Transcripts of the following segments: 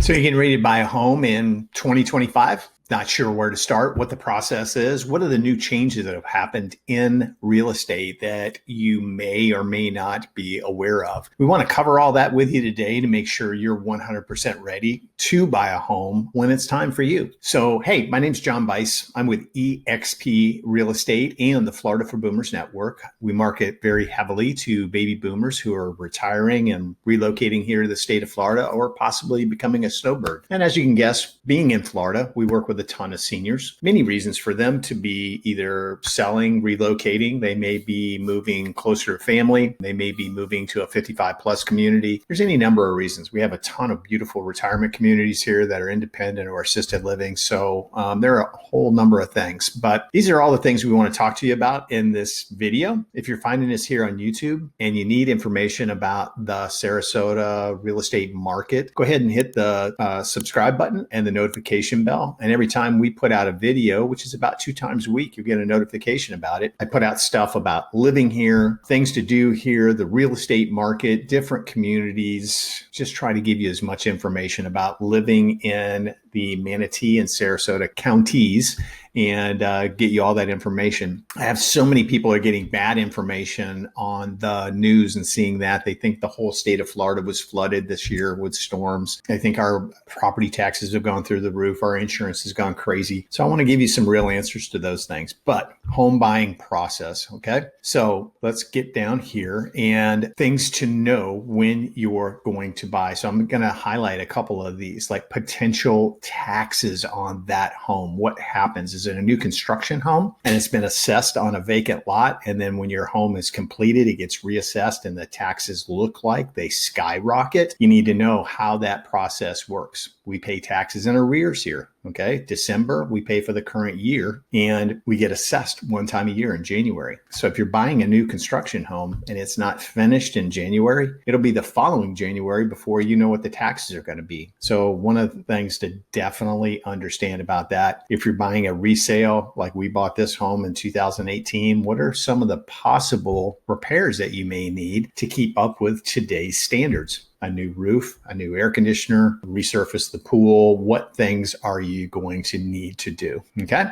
So you're getting ready to buy a home in 2025? Not sure where to start, what the process is. What are the new changes that have happened in real estate that you may or may not be aware of? We want to cover all that with you today to make sure you're 100% ready to buy a home when it's time for you. So, hey, my name's Jon Bice. I'm with eXp Real Estate and the Florida for Boomers Network. We market very heavily to baby boomers who are retiring and relocating here to the state of Florida or possibly becoming a snowbird. And as you can guess, being in Florida, we work with a ton of seniors. Many reasons for them to be either selling, relocating. They may be moving closer to family. They may be moving to a 55 plus community. There's any number of reasons. We have a ton of beautiful retirement communities here that are independent or assisted living. So there are a whole number of things, but these are all the things we want to talk to you about in this video. If you're finding this here on YouTube and you need information about the Sarasota real estate market, go ahead and hit the subscribe button and the notification bell. And every time we put out a video, which is about 2 times a week, you get a notification about it. I put out stuff about living here, things to do here, the real estate market, different communities, just try to give you as much information about living in the Manatee and Sarasota counties and get you all that information. I have so many people are getting bad information on the news and seeing that. They think the whole state of Florida was flooded this year with storms. They think our property taxes have gone through the roof. Our insurance has gone crazy. So I want to give you some real answers to those things. But home buying process, okay? So let's get down here and things to know when you're going to buy. So I'm going to highlight a couple of these, like potential taxes on that home. What happens? Is it a new construction home and it's been assessed on a vacant lot? And then when your home is completed, it gets reassessed and the taxes look like they skyrocket. You need to know how that process works. We pay taxes in arrears here. Okay. December, we pay for the current year and we get assessed one time a year in January. So if you're buying a new construction home and it's not finished in January, it'll be the following January before you know what the taxes are going to be. So one of the things to definitely understand about that, if you're buying a resale, like we bought this home in 2018, what are some of the possible repairs that you may need to keep up with today's standards? A new roof, a new air conditioner, resurface the pool. What things are you going to need to do? Okay.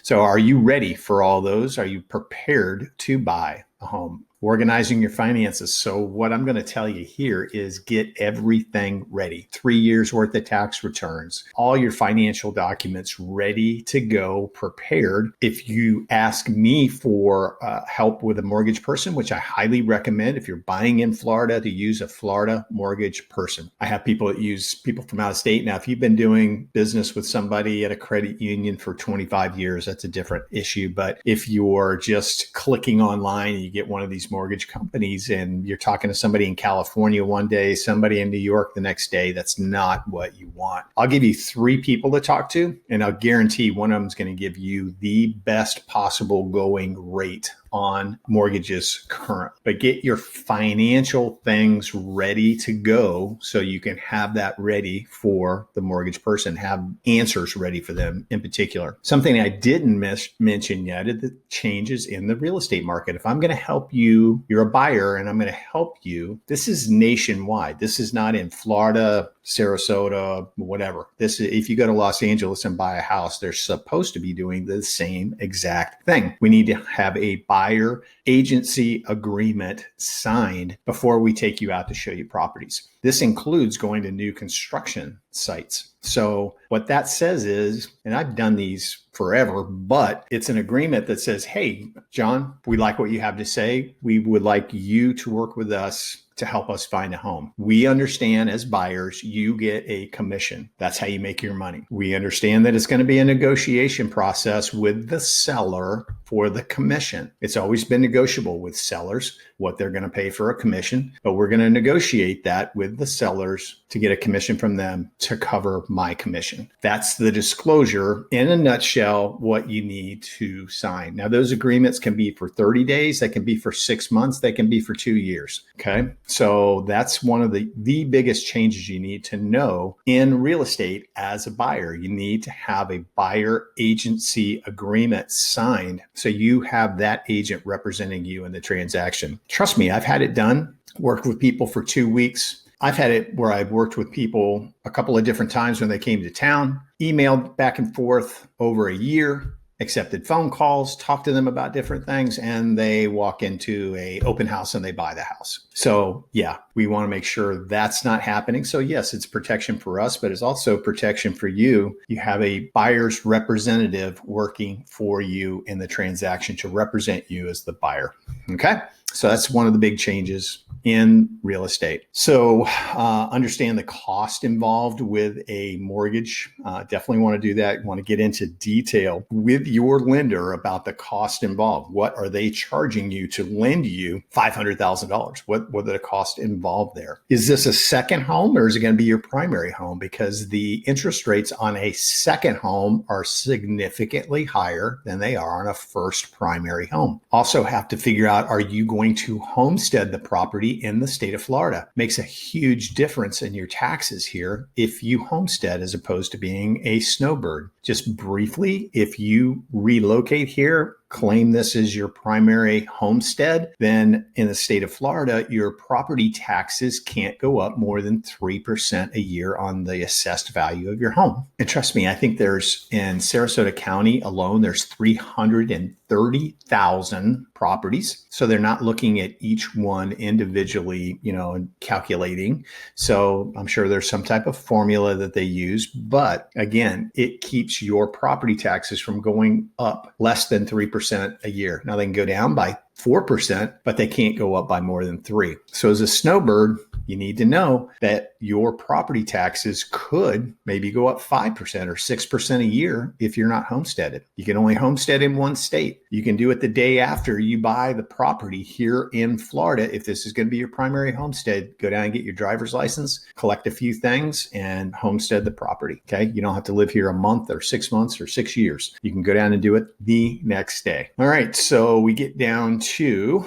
So are you ready for all those? Are you prepared to buy a home? Organizing your finances. So what I'm going to tell you here is get everything ready. 3 years worth of tax returns, all your financial documents ready to go, prepared. If you ask me for help with a mortgage person, which I highly recommend if you're buying in Florida, to use a Florida mortgage person. I have people that use people from out of state. Now, if you've been doing business with somebody at a credit union for 25 years, that's a different issue. But if you're just clicking online and you get one of these mortgage companies and you're talking to somebody in California one day, somebody in New York the next day, that's not what you want. I'll give you 3 people to talk to, and I'll guarantee one of them is going to give you the best possible going rate on mortgages current. But get your financial things ready to go so you can have that ready for the mortgage person, have answers ready for them in particular. Something I didn't mention yet is the changes in the real estate market. If I'm going to help you, you're a buyer and I'm going to help you, this is nationwide. This is not in Florida, Sarasota, whatever. This is, if you go to Los Angeles and buy a house, they're supposed to be doing the same exact thing. We need to have a buyer agency agreement signed before we take you out to show you properties. This includes going to new construction sites. So what that says is, and I've done these forever, but it's an agreement that says, hey, John, we like what you have to say. We would like you to work with us to help us find a home. We understand as buyers, you get a commission. That's how you make your money. We understand that it's going to be a negotiation process with the seller for the commission. It's always been negotiable with sellers, what they're going to pay for a commission, but we're going to negotiate that with the sellers to get a commission from them to cover my commission. That's the disclosure in a nutshell, what you need to sign. Now, those agreements can be for 30 days, they can be for 6 months, they can be for 2 years. Okay. So that's one of the biggest changes you need to know in real estate as a buyer. You need to have a buyer agency agreement signed so you have that agent representing you in the transaction. Trust me, I've had it done, worked with people for 2 weeks. I've had it where I've worked with people a couple of different times when they came to town, emailed back and forth over a year, accepted phone calls, talked to them about different things, and they walk into a open house and they buy the house. So yeah, we want to make sure that's not happening. So yes, it's protection for us, but it's also protection for you. You have a buyer's representative working for you in the transaction to represent you as the buyer. Okay. So that's one of the big changes in real estate. So understand the cost involved with a mortgage. Definitely want to do that. You want to get into detail with your lender about the cost involved. What are they charging you to lend you $500,000? What are the costs involved there? Is this a second home or is it going to be your primary home? Because the interest rates on a second home are significantly higher than they are on a first primary home. Also have to figure out, are you going to homestead the property in the state of Florida? Makes a huge difference in your taxes here if you homestead as opposed to being a snowbird. Just briefly, if you relocate here, claim this as your primary homestead, then in the state of Florida, your property taxes can't go up more than 3% a year on the assessed value of your home. And trust me, I think there's in Sarasota County alone, there's 330,000 properties. So they're not looking at each one individually, and calculating. So I'm sure there's some type of formula that they use. But again, it keeps your property taxes from going up less than 3% a year. Now they can go down by 4%, but they can't go up by more than 3%. So as a snowbird, you need to know that your property taxes could maybe go up 5% or 6% a year if you're not homesteaded. You can only homestead in one state. You can do it the day after you buy the property here in Florida. If this is going to be your primary homestead, go down and get your driver's license, collect a few things, and homestead the property. Okay. You don't have to live here a month or 6 months or 6 years. You can go down and do it the next day. All right. So we get down to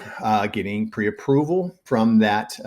getting pre-approval from that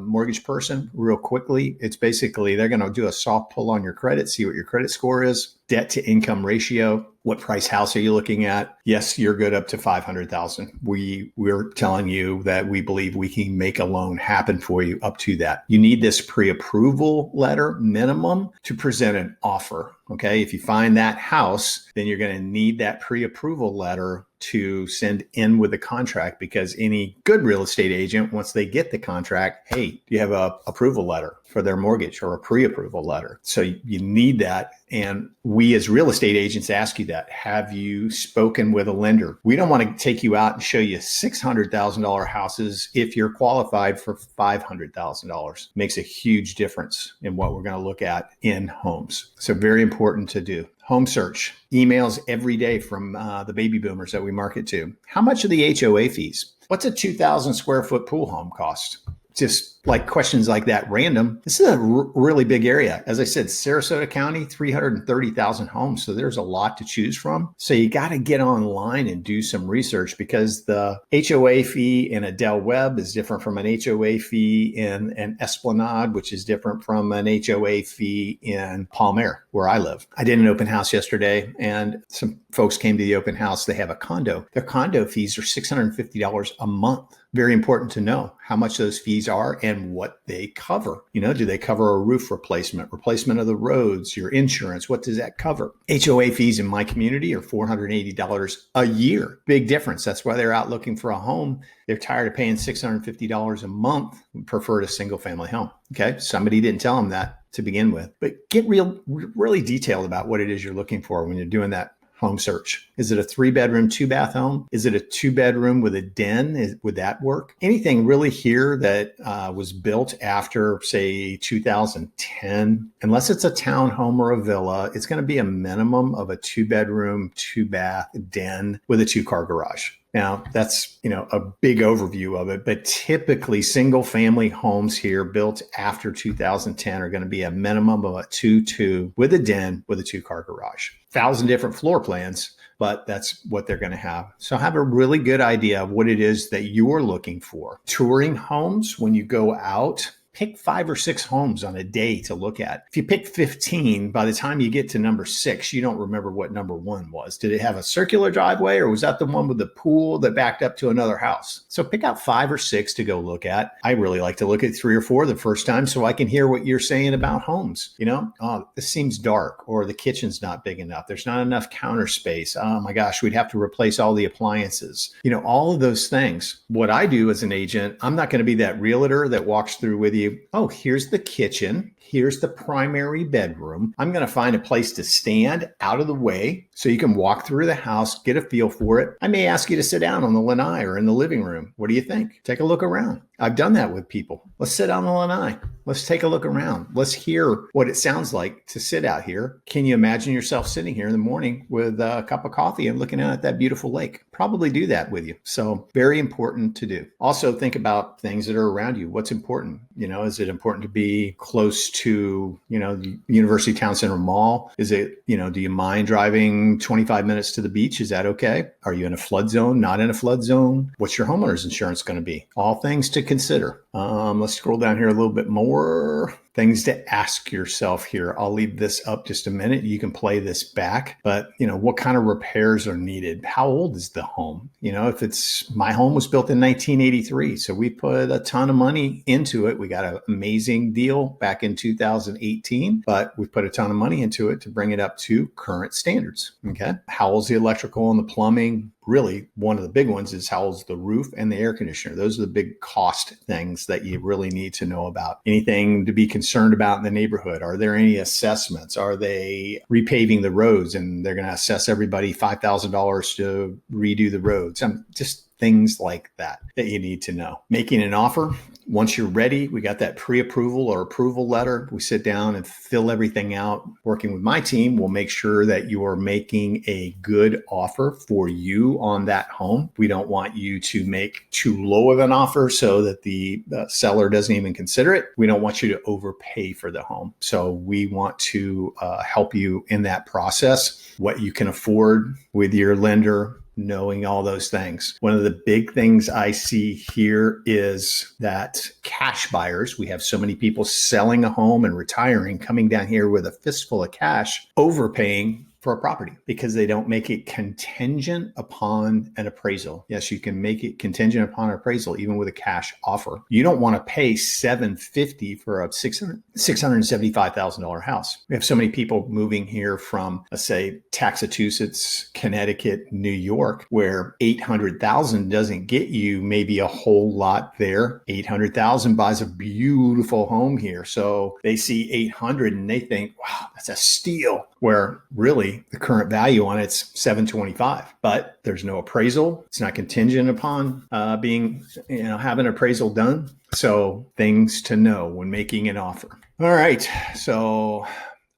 mortgage person real quickly. It's basically they're going to do a soft pull on your credit, see what your credit score is, debt to income ratio. What price house are you looking at? Yes, you're good up to $500,000. We're telling you that we believe we can make a loan happen for you up to that. You need this pre-approval letter minimum to present an offer. Okay. If you find that house, then you're going to need that pre-approval letter to send in with the contract, because any good real estate agent, once they get the contract, hey, do you have a approval letter for their mortgage or a pre-approval letter? So you need that. And we as real estate agents ask you that. Have you spoken with a lender? We don't want to take you out and show you $600,000 houses if you're qualified for $500,000. Makes a huge difference in what we're going to look at in homes. So very important to do. Home search, emails every day from the baby boomers that we market to. How much are the HOA fees? What's a 2,000 square foot pool home cost? Just like questions like that, random. This is a really big area. As I said, Sarasota County, 330,000 homes. So there's a lot to choose from. So you got to get online and do some research, because the HOA fee in a Del Webb is different from an HOA fee in an Esplanade, which is different from an HOA fee in Palmer, where I live. I did an open house yesterday and some folks came to the open house. They have a condo. Their condo fees are $650 a month. Very important to know how much those fees are and what they cover. Do they cover a roof replacement of the roads, your insurance? What does that cover? HOA fees in my community are $480 a year. Big difference. That's why they're out looking for a home. They're tired of paying $650 a month, preferred a single family home. Okay. Somebody didn't tell them that to begin with, but get really detailed about what it is you're looking for when you're doing that home search. Is it a 3-bedroom, 2-bath home? Is it a 2-bedroom with a den? Would that work? Anything really here that was built after, say, 2010, unless it's a townhome or a villa, it's going to be a minimum of a 2-bedroom, 2-bath den with a 2-car garage. Now, that's, a big overview of it, but typically single family homes here built after 2010 are going to be a minimum of a 2-2 with a den with a 2-car garage. 1,000 different floor plans, but that's what they're going to have. So have a really good idea of what it is that you're looking for. Touring homes, when you go out Pick 5 or 6 homes on a day to look at. If you pick 15, by the time you get to number 6, you don't remember what number 1 was. Did it have a circular driveway, or was that the one with the pool that backed up to another house? So pick out 5 or 6 to go look at. I really like to look at 3 or 4 the first time so I can hear what you're saying about homes. Oh, this seems dark, or the kitchen's not big enough. There's not enough counter space. Oh my gosh, we'd have to replace all the appliances. All of those things. What I do as an agent, I'm not going to be that realtor that walks through with you. Oh, here's the kitchen. Here's the primary bedroom. I'm going to find a place to stand out of the way so you can walk through the house, get a feel for it. I may ask you to sit down on the lanai or in the living room. What do you think? Take a look around. I've done that with people. Let's sit on the lanai. Let's take a look around. Let's hear what it sounds like to sit out here. Can you imagine yourself sitting here in the morning with a cup of coffee and looking out at that beautiful lake? Probably do that with you. So very important to do. Also think about things that are around you. What's important? Is it important to be close to, the University Town Center Mall? Is it, do you mind driving 25 minutes to the beach? Is that okay? Are you in a flood zone? Not in a flood zone? What's your homeowner's insurance going to be? All things to consider. Let's scroll down here a little bit more. Things to ask yourself here. I'll leave this up just a minute. You can play this back, but what kind of repairs are needed? How old is the home? If my home was built in 1983, so we put a ton of money into it. We got an amazing deal back in 2018, but we put a ton of money into it to bring it up to current standards. Okay. How old's the electrical and the plumbing? Really, one of the big ones is how old's the roof and the air conditioner. Those are the big cost things that you really need to know about. Anything to be concerned about in the neighborhood? Are there any assessments? Are they repaving the roads and they're going to assess everybody $5,000 to redo the roads? Just things like that you need to know. Making an offer. Once you're ready, we got that pre-approval or approval letter. We sit down and fill everything out. Working with my team, we'll make sure that you are making a good offer for you on that home. We don't want you to make too low of an offer so that the seller doesn't even consider it. We don't want you to overpay for the home. So we want to help you in that process, what you can afford with your lender, knowing all those things. One of the big things I see here is that cash buyers, we have so many people selling a home and retiring, coming down here with a fistful of cash, overpaying for a property because they don't make it contingent upon an appraisal. Yes, you can make it contingent upon an appraisal, even with a cash offer. You don't want to pay $750 for a $675,000 house. We have so many people moving here from, let's say, Massachusetts, Connecticut, New York, where $800,000 doesn't get you maybe a whole lot there. $800,000 buys a beautiful home here. So they see $800 and they think, wow, that's a steal. Where really the current value on it's $725, but there's no appraisal. It's not contingent upon having an appraisal done. So things to know when making an offer. All right. So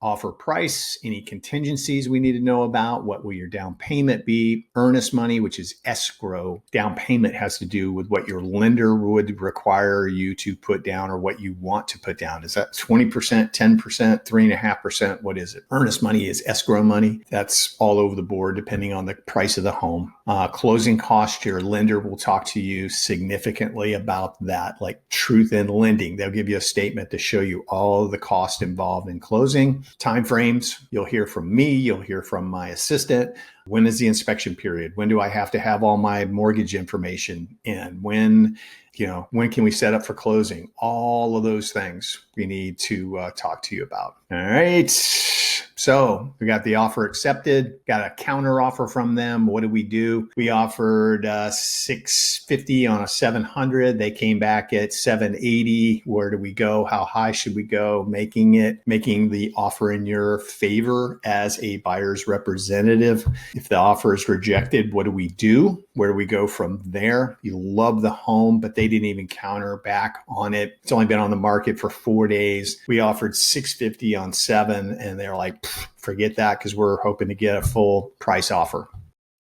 offer price, any contingencies we need to know about, what will your down payment be, earnest money, which is escrow. Down payment has to do with what your lender would require you to put down or what you want to put down. Is that 20%, 10%, 3.5%? What is it? Earnest money is escrow money. That's all over the board depending on the price of the home. Closing costs, your lender will talk to you significantly about that, like truth in lending. They'll give you a statement to show you all of the cost involved in closing. Timeframes, you'll hear from me, you'll hear from my assistant. When is the inspection period? When do I have to have all my mortgage information in? When can we set up for closing? All of those things we need to talk to you about. All right. So we got the offer accepted, got a counter offer from them. What did we do? We offered $650 on a 700. They came back at 780. Where do we go? How high should we go? Making the offer in your favor as a buyer's representative. If the offer is rejected, what do we do? Where do we go from there? You love the home, but they didn't even counter back on it. It's only been on the market for 4 days. We offered $650 on 7, and they're like, forget that because we're hoping to get a full price offer.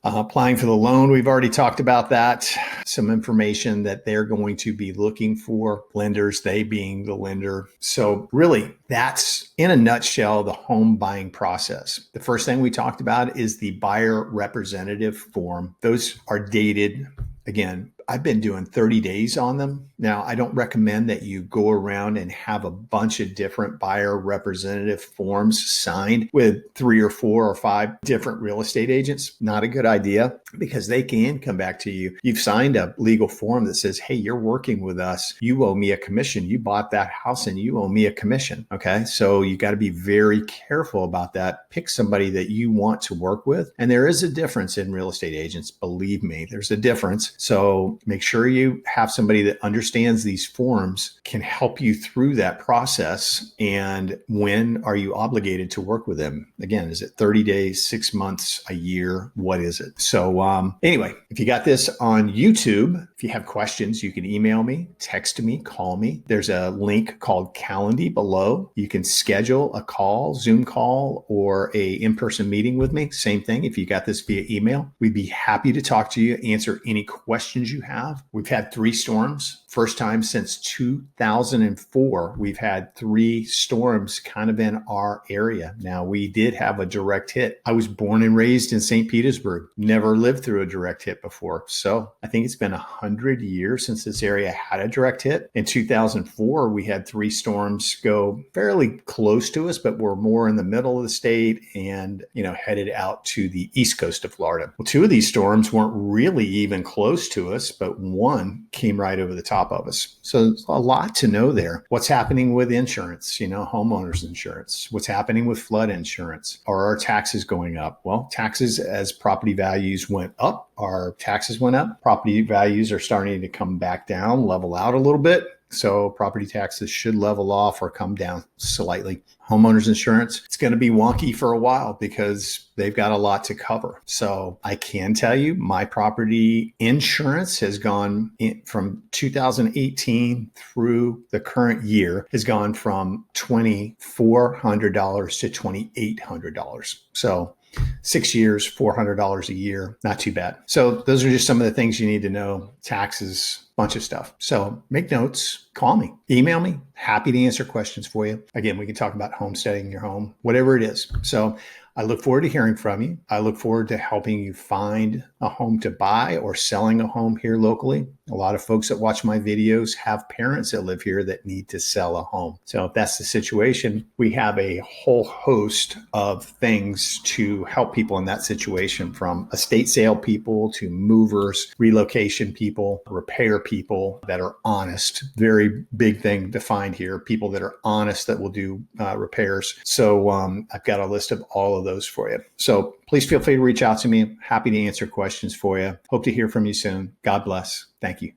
Applying for the loan, we've already talked about that. Some information that they're going to be looking for, lenders, they being the lender. So really, that's in a nutshell, the home buying process. The first thing we talked about is the buyer representative form. Those are dated. Again, I've been doing 30 days on them. Now, I don't recommend that you go around and have a bunch of different buyer representative forms signed with 3 or 4 or 5 different real estate agents. Not a good idea, because they can come back to you. You've signed a legal form that says, hey, you're working with us. You owe me a commission. You bought that house and you owe me a commission. Okay. So you got to be very careful about that. Pick somebody that you want to work with. And there is a difference in real estate agents. Believe me, there's a difference. So make sure you have somebody that understands these forms, can help you through that process. And when are you obligated to work with them? Again, is it 30 days, 6 months, a year? What is it? So anyway, if you got this on YouTube, if you have questions, you can email me, text me, call me. There's a link called Calendly below. You can schedule a call, Zoom call, or a in-person meeting with me. Same thing. If you got this via email, we'd be happy to talk to you, answer any questions you have. We've had 3 storms. First time since 2004, we've had 3 storms kind of in our area. Now, we did have a direct hit. I was born and raised in St. Petersburg, never lived through a direct hit before. So I think it's been 100 years since this area had a direct hit. In 2004, we had 3 storms go fairly close to us, but we're more in the middle of the state and, headed out to the east coast of Florida. Well, 2 of these storms weren't really even close to us, but one came right over the top of us. So there's a lot to know there. What's happening with insurance, homeowners insurance? What's happening with flood insurance? Are our taxes going up? Well, taxes, as property values went up, our taxes went up. Property values are starting to come back down, level out a little bit. So property taxes should level off or come down slightly. Homeowners insurance, it's going to be wonky for a while because they've got a lot to cover. So I can tell you my property insurance has gone from 2018 through the current year has gone from $2,400 to $2,800. So 6 years, $400 a year, not too bad. So those are just some of the things you need to know. Taxes, bunch of stuff. So make notes, call me, email me. Happy to answer questions for you. Again, we can talk about homesteading your home, whatever it is. So I look forward to hearing from you. I look forward to helping you find a home to buy or selling a home here locally. A lot of folks that watch my videos have parents that live here that need to sell a home. So if that's the situation, we have a whole host of things to help people in that situation, from estate sale people to movers, relocation people, repair people that are honest. Very big thing to find here. People that are honest that will do repairs. So I've got a list of all of those for you. So please feel free to reach out to me. Happy to answer questions for you. Hope to hear from you soon. God bless. Thank you.